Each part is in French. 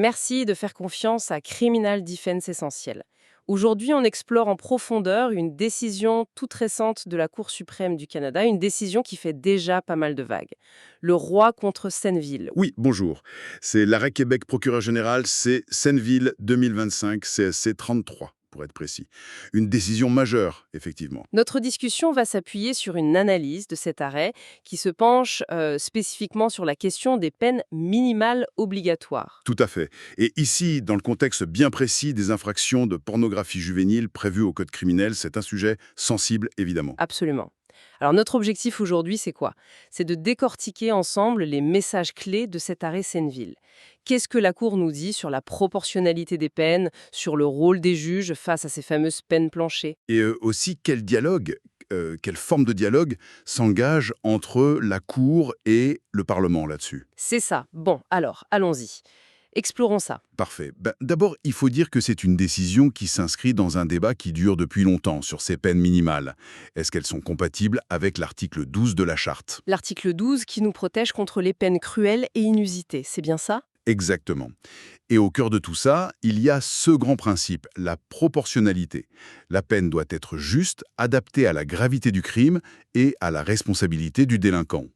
Merci de faire confiance à Criminal Defense Essentiel. Aujourd'hui, on explore en profondeur une décision toute récente de la Cour suprême du Canada, une décision qui fait déjà pas mal de vagues. Le roi contre Senneville. Oui, bonjour. C'est l'arrêt Québec procureur général, c'est Senneville 2025, CSC 33, pour être précis. Une décision majeure, effectivement. Notre discussion va s'appuyer sur une analyse de cet arrêt qui se penche spécifiquement sur la question des peines minimales obligatoires. Tout à fait. Et ici, dans le contexte bien précis des infractions de pornographie juvénile prévues au Code criminel, c'est un sujet sensible, évidemment. Absolument. Alors notre objectif aujourd'hui, c'est quoi? C'est de décortiquer ensemble les messages clés de cet arrêt Senneville. Qu'est-ce que la Cour nous dit sur la proportionnalité des peines, sur le rôle des juges face à ces fameuses peines planchées? Et aussi, quel dialogue, quelle forme de dialogue s'engage entre la Cour et le Parlement là-dessus? C'est ça. Bon, alors, allons-y. Explorons ça. Parfait. D'abord, il faut dire que c'est une décision qui s'inscrit dans un débat qui dure depuis longtemps sur ces peines minimales. Est-ce qu'elles sont compatibles avec l'article 12 de la Charte? L'article 12 qui nous protège contre les peines cruelles et inusitées, c'est bien ça? Exactement. Et au cœur de tout ça, il y a ce grand principe, la proportionnalité. La peine doit être juste, adaptée à la gravité du crime et à la responsabilité du délinquant.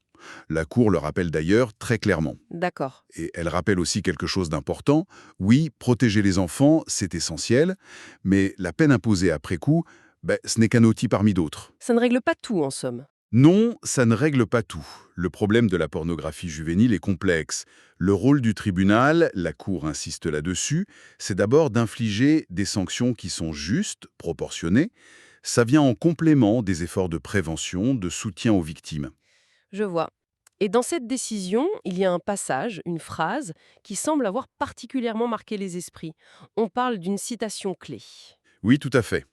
La Cour le rappelle d'ailleurs très clairement. D'accord. Et elle rappelle aussi quelque chose d'important. Oui, protéger les enfants, c'est essentiel, mais la peine imposée après coup, ce n'est qu'un outil parmi d'autres. Ça ne règle pas tout, en somme. Non, ça ne règle pas tout. Le problème de la pornographie juvénile est complexe. Le rôle du tribunal, la Cour insiste là-dessus, c'est d'abord d'infliger des sanctions qui sont justes, proportionnées. Ça vient en complément des efforts de prévention, de soutien aux victimes. Je vois. Et dans cette décision, il y a un passage, une phrase, qui semble avoir particulièrement marqué les esprits. On parle d'une citation clé. Oui, tout à fait.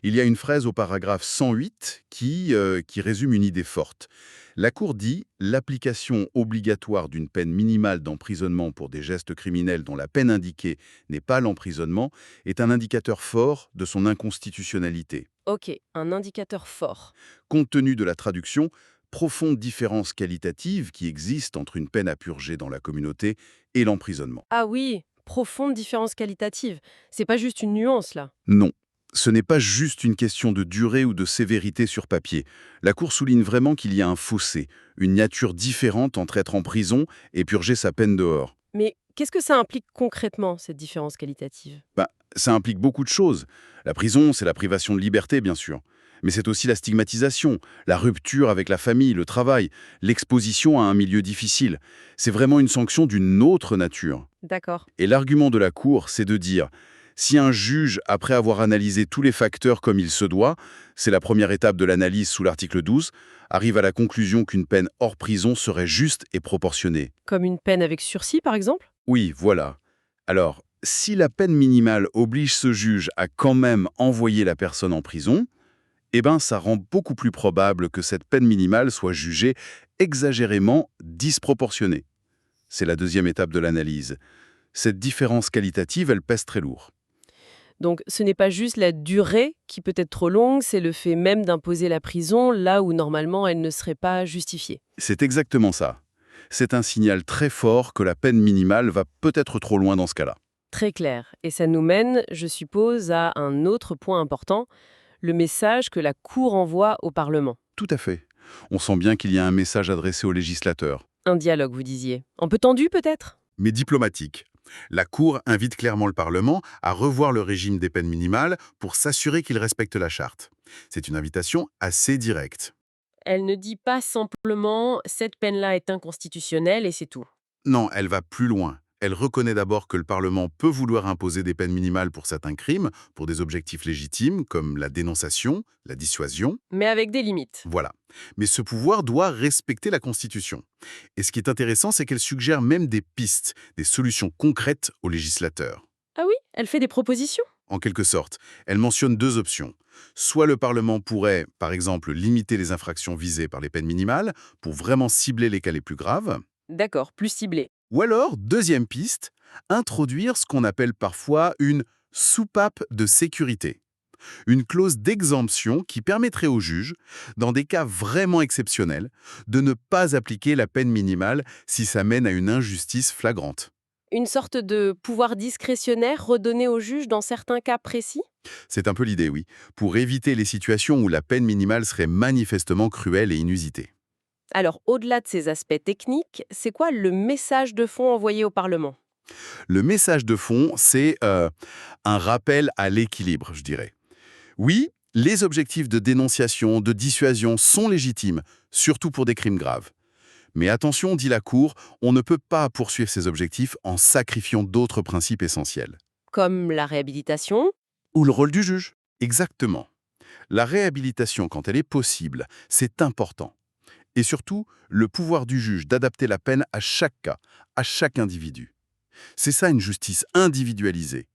Il y a une phrase au paragraphe 108 qui résume une idée forte. La Cour dit «L'application obligatoire d'une peine minimale d'emprisonnement pour des gestes criminels dont la peine indiquée n'est pas l'emprisonnement est un indicateur fort de son inconstitutionnalité». Ok, un indicateur fort. Compte tenu de la traduction, profonde différence qualitative qui existe entre une peine à purger dans la communauté et l'emprisonnement. Ah oui, profonde différence qualitative. C'est pas juste une nuance, là. Non. Ce n'est pas juste une question de durée ou de sévérité sur papier. La Cour souligne vraiment qu'il y a un fossé, une nature différente entre être en prison et purger sa peine dehors. Mais qu'est-ce que ça implique concrètement, cette différence qualitative? Ça implique beaucoup de choses. La prison, c'est la privation de liberté, bien sûr. Mais c'est aussi la stigmatisation, la rupture avec la famille, le travail, l'exposition à un milieu difficile. C'est vraiment une sanction d'une autre nature. D'accord. Et l'argument de la Cour, c'est de dire, si un juge, après avoir analysé tous les facteurs comme il se doit, c'est la première étape de l'analyse sous l'article 12, arrive à la conclusion qu'une peine hors prison serait juste et proportionnée. Comme une peine avec sursis, par exemple? Oui, voilà. Alors, si la peine minimale oblige ce juge à quand même envoyer la personne en prison, ça rend beaucoup plus probable que cette peine minimale soit jugée exagérément disproportionnée. C'est la deuxième étape de l'analyse. Cette différence qualitative, elle pèse très lourd. Donc ce n'est pas juste la durée qui peut être trop longue, c'est le fait même d'imposer la prison là où normalement elle ne serait pas justifiée. C'est exactement ça. C'est un signal très fort que la peine minimale va peut-être trop loin dans ce cas-là. Très clair. Et ça nous mène, je suppose, à un autre point important, le message que la Cour envoie au Parlement. Tout à fait. On sent bien qu'il y a un message adressé aux législateurs. Un dialogue, vous disiez. Un peu tendu peut-être? Mais diplomatique. La Cour invite clairement le Parlement à revoir le régime des peines minimales pour s'assurer qu'il respecte la Charte. C'est une invitation assez directe. Elle ne dit pas simplement cette peine-là est inconstitutionnelle et c'est tout. Non, elle va plus loin. Elle reconnaît d'abord que le Parlement peut vouloir imposer des peines minimales pour certains crimes, pour des objectifs légitimes comme la dénonciation, la dissuasion. Mais avec des limites. Voilà. Mais ce pouvoir doit respecter la Constitution. Et ce qui est intéressant, c'est qu'elle suggère même des pistes, des solutions concrètes aux législateurs. Ah oui, elle fait des propositions? En quelque sorte, elle mentionne deux options. Soit le Parlement pourrait, par exemple, limiter les infractions visées par les peines minimales pour vraiment cibler les cas les plus graves. D'accord, plus ciblé. Ou alors, deuxième piste, introduire ce qu'on appelle parfois une soupape de sécurité. Une clause d'exemption qui permettrait au juge, dans des cas vraiment exceptionnels, de ne pas appliquer la peine minimale si ça mène à une injustice flagrante. Une sorte de pouvoir discrétionnaire redonné au juge dans certains cas précis? C'est un peu l'idée, oui, pour éviter les situations où la peine minimale serait manifestement cruelle et inusitée. Alors, au-delà de ces aspects techniques, c'est quoi le message de fond envoyé au Parlement? Le message de fond, c'est un rappel à l'équilibre, je dirais. Oui, les objectifs de dénonciation, de dissuasion sont légitimes, surtout pour des crimes graves. Mais attention, dit la Cour, on ne peut pas poursuivre ces objectifs en sacrifiant d'autres principes essentiels. Comme la réhabilitation? Ou le rôle du juge. Exactement. La réhabilitation, quand elle est possible, c'est important. Et surtout, le pouvoir du juge d'adapter la peine à chaque cas, à chaque individu. C'est ça une justice individualisée.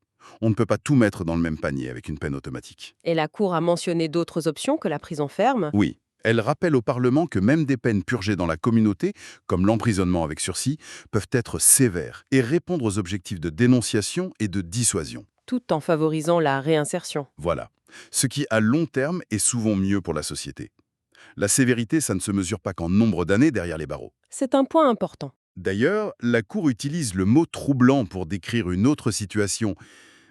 On ne peut pas tout mettre dans le même panier avec une peine automatique. Et la Cour a mentionné d'autres options que la prison ferme? Oui, elle rappelle au Parlement que même des peines purgées dans la communauté, comme l'emprisonnement avec sursis, peuvent être sévères et répondre aux objectifs de dénonciation et de dissuasion. Tout en favorisant la réinsertion. Voilà. Ce qui, à long terme, est souvent mieux pour la société. La sévérité, ça ne se mesure pas qu'en nombre d'années derrière les barreaux. C'est un point important. D'ailleurs, la Cour utilise le mot troublant pour décrire une autre situation.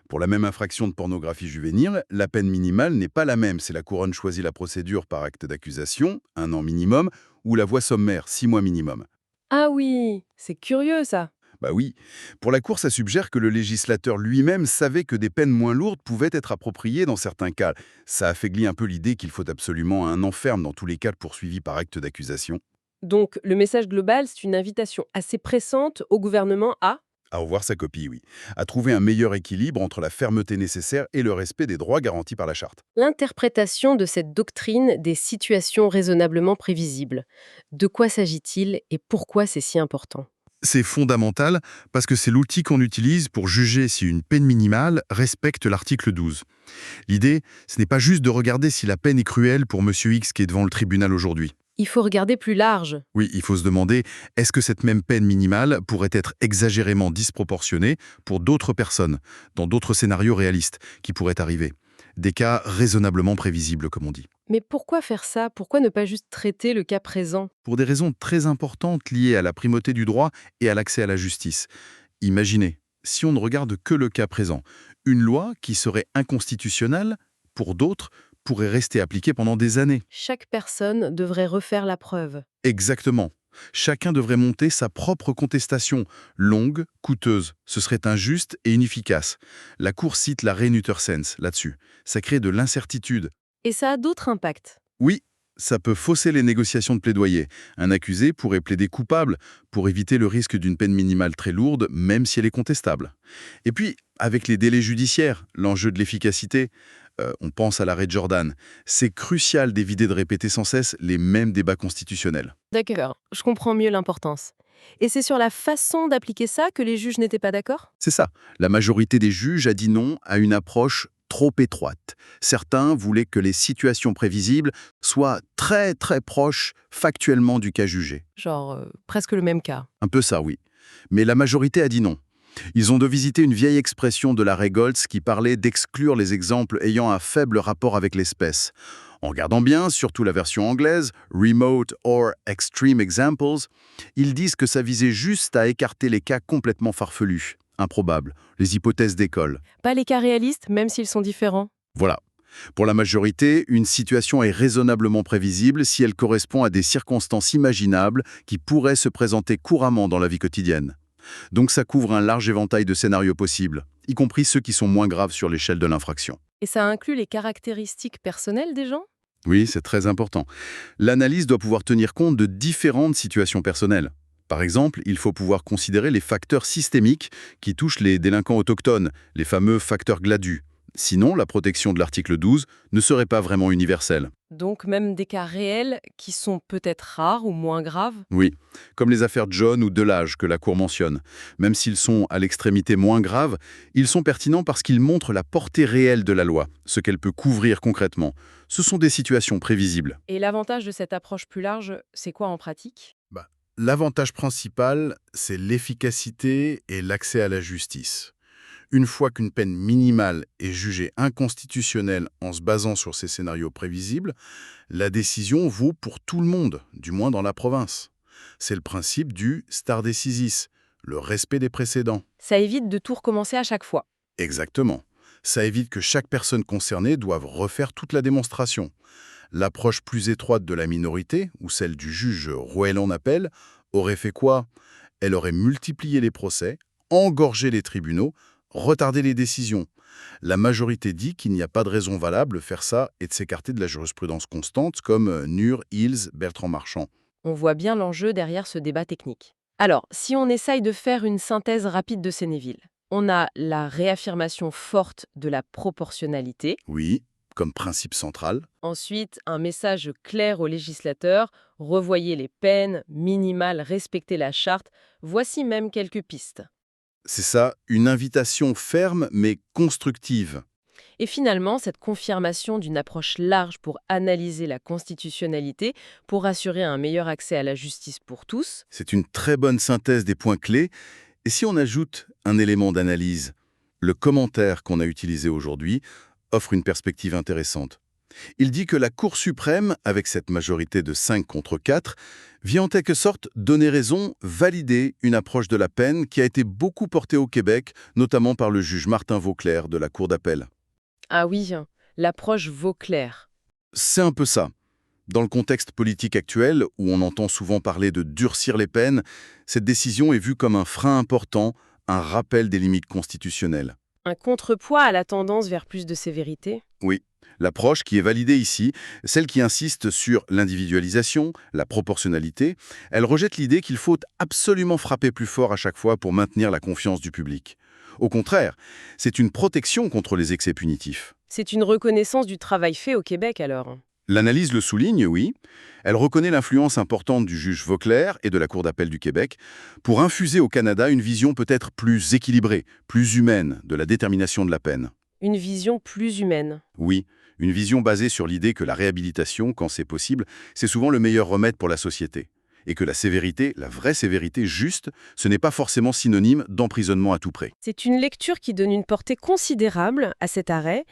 Pour la même infraction de pornographie juvénile, la peine minimale n'est pas la même si la couronne choisit la procédure par acte d'accusation, 1 an minimum, ou la voie sommaire, 6 mois minimum. Ah oui, c'est curieux ça. Bah oui, pour la Cour, ça suggère que le législateur lui-même savait que des peines moins lourdes pouvaient être appropriées dans certains cas. Ça affaiblit un peu l'idée qu'il faut absolument un enferme dans tous les cas poursuivis par acte d'accusation. Donc, le message global, c'est une invitation assez pressante au gouvernement à... À revoir sa copie, oui. À trouver un meilleur équilibre entre la fermeté nécessaire et le respect des droits garantis par la Charte. L'interprétation de cette doctrine des situations raisonnablement prévisibles. De quoi s'agit-il et pourquoi c'est si important? C'est fondamental parce que c'est l'outil qu'on utilise pour juger si une peine minimale respecte l'article 12. L'idée, ce n'est pas juste de regarder si la peine est cruelle pour Monsieur X qui est devant le tribunal aujourd'hui. Il faut regarder plus large. Oui, il faut se demander, est-ce que cette même peine minimale pourrait être exagérément disproportionnée pour d'autres personnes, dans d'autres scénarios réalistes qui pourraient arriver? Des cas raisonnablement prévisibles, comme on dit. Mais pourquoi faire ça? Pourquoi ne pas juste traiter le cas présent? Pour des raisons très importantes liées à la primauté du droit et à l'accès à la justice. Imaginez, si on ne regarde que le cas présent, une loi qui serait inconstitutionnelle, pour d'autres, pourrait rester appliquée pendant des années. Chaque personne devrait refaire la preuve. Exactement. Chacun devrait monter sa propre contestation, longue, coûteuse. Ce serait injuste et inefficace. La Cour cite la Nutter-Sens là-dessus. Ça crée de l'incertitude. Et ça a d'autres impacts. Oui, ça peut fausser les négociations de plaidoyer. Un accusé pourrait plaider coupable pour éviter le risque d'une peine minimale très lourde, même si elle est contestable. Et puis, avec les délais judiciaires, l'enjeu de l'efficacité, on pense à l'arrêt de Jordan, c'est crucial d'éviter de répéter sans cesse les mêmes débats constitutionnels. D'accord, je comprends mieux l'importance. Et c'est sur la façon d'appliquer ça que les juges n'étaient pas d'accord? C'est ça. La majorité des juges a dit non à une approche trop étroite. Certains voulaient que les situations prévisibles soient très très proches factuellement du cas jugé. Genre, presque le même cas. Un peu ça, oui. Mais la majorité a dit non. Ils ont visité une vieille expression de l'arrêt Goltz qui parlait d'exclure les exemples ayant un faible rapport avec l'espèce. En regardant bien, surtout la version anglaise, Remote or Extreme Examples, ils disent que ça visait juste à écarter les cas complètement farfelus, improbables, les hypothèses d'école. Pas les cas réalistes, même s'ils sont différents. Voilà. Pour la majorité, une situation est raisonnablement prévisible si elle correspond à des circonstances imaginables qui pourraient se présenter couramment dans la vie quotidienne. Donc ça couvre un large éventail de scénarios possibles, y compris ceux qui sont moins graves sur l'échelle de l'infraction. Et ça inclut les caractéristiques personnelles des gens? Oui, c'est très important. L'analyse doit pouvoir tenir compte de différentes situations personnelles. Par exemple, il faut pouvoir considérer les facteurs systémiques qui touchent les délinquants autochtones, les fameux facteurs GLADU. Sinon, la protection de l'article 12 ne serait pas vraiment universelle. Donc même des cas réels qui sont peut-être rares ou moins graves? Oui, comme les affaires John ou Delage que la Cour mentionne. Même s'ils sont à l'extrémité moins graves, ils sont pertinents parce qu'ils montrent la portée réelle de la loi, ce qu'elle peut couvrir concrètement. Ce sont des situations prévisibles. Et l'avantage de cette approche plus large, c'est quoi en pratique? L'avantage principal, c'est l'efficacité et l'accès à la justice. Une fois qu'une peine minimale est jugée inconstitutionnelle en se basant sur ces scénarios prévisibles, la décision vaut pour tout le monde, du moins dans la province. C'est le principe du stare decisis, le respect des précédents. Ça évite de tout recommencer à chaque fois. Exactement. Ça évite que chaque personne concernée doive refaire toute la démonstration. L'approche plus étroite de la minorité, ou celle du juge Rouel en appel, aurait fait quoi? Elle aurait multiplié les procès, engorgé les tribunaux, retardé les décisions. La majorité dit qu'il n'y a pas de raison valable de faire ça et de s'écarter de la jurisprudence constante comme Nur, Hills, Bertrand Marchand. On voit bien l'enjeu derrière ce débat technique. Alors, si on essaye de faire une synthèse rapide de Sénéville, on a la réaffirmation forte de la proportionnalité, Oui, comme principe central. ensuite un message clair aux législateurs, revoyez les peines minimales, respectez la charte, voici même quelques pistes. C'est ça, une invitation ferme mais constructive. Et finalement, cette confirmation d'une approche large pour analyser la constitutionnalité, pour assurer un meilleur accès à la justice pour tous. C'est une très bonne synthèse des points clés. Et si on ajoute un élément d'analyse, le commentaire qu'on a utilisé aujourd'hui offre une perspective intéressante. Il dit que la Cour suprême, avec cette majorité de 5 contre 4, vient en quelque sorte donner raison, valider une approche de la peine qui a été beaucoup portée au Québec, notamment par le juge Martin Vauclair de la Cour d'appel. Ah oui, l'approche Vauclair. C'est un peu ça. Dans le contexte politique actuel, où on entend souvent parler de durcir les peines, cette décision est vue comme un frein important, un rappel des limites constitutionnelles. Un contrepoids à la tendance vers plus de sévérité. Oui, l'approche qui est validée ici, celle qui insiste sur l'individualisation, la proportionnalité, elle rejette l'idée qu'il faut absolument frapper plus fort à chaque fois pour maintenir la confiance du public. Au contraire, c'est une protection contre les excès punitifs. C'est une reconnaissance du travail fait au Québec alors. L'analyse le souligne, oui. Elle reconnaît l'influence importante du juge Vauclair et de la Cour d'appel du Québec pour infuser au Canada une vision peut-être plus équilibrée, plus humaine de la détermination de la peine. Une vision plus humaine. Oui, une vision basée sur l'idée que la réhabilitation, quand c'est possible, c'est souvent le meilleur remède pour la société. Et que la sévérité, la vraie sévérité juste, ce n'est pas forcément synonyme d'emprisonnement à tout prix. C'est une lecture qui donne une portée considérable à cet arrêt,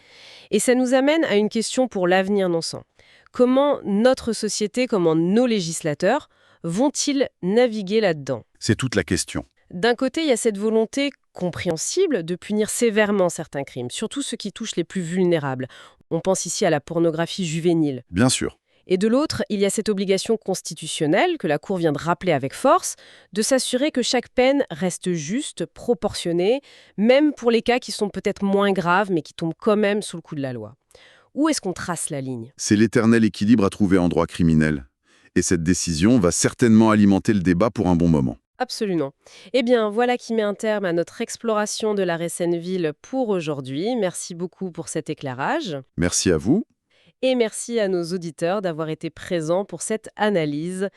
et ça nous amène à une question pour l'avenir naissant. Comment notre société, comment nos législateurs vont-ils naviguer là-dedans? C'est toute la question. D'un côté, il y a cette volonté compréhensible de punir sévèrement certains crimes, surtout ceux qui touchent les plus vulnérables. On pense ici à la pornographie juvénile. Bien sûr. Et de l'autre, il y a cette obligation constitutionnelle que la Cour vient de rappeler avec force, de s'assurer que chaque peine reste juste, proportionnée, même pour les cas qui sont peut-être moins graves, mais qui tombent quand même sous le coup de la loi. Où est-ce qu'on trace la ligne? C'est l'éternel équilibre à trouver en droit criminel. Et cette décision va certainement alimenter le débat pour un bon moment. Absolument. Eh bien, voilà qui met un terme à notre exploration de l'arrêt Senneville pour aujourd'hui. Merci beaucoup pour cet éclairage. Merci à vous. Et merci à nos auditeurs d'avoir été présents pour cette analyse.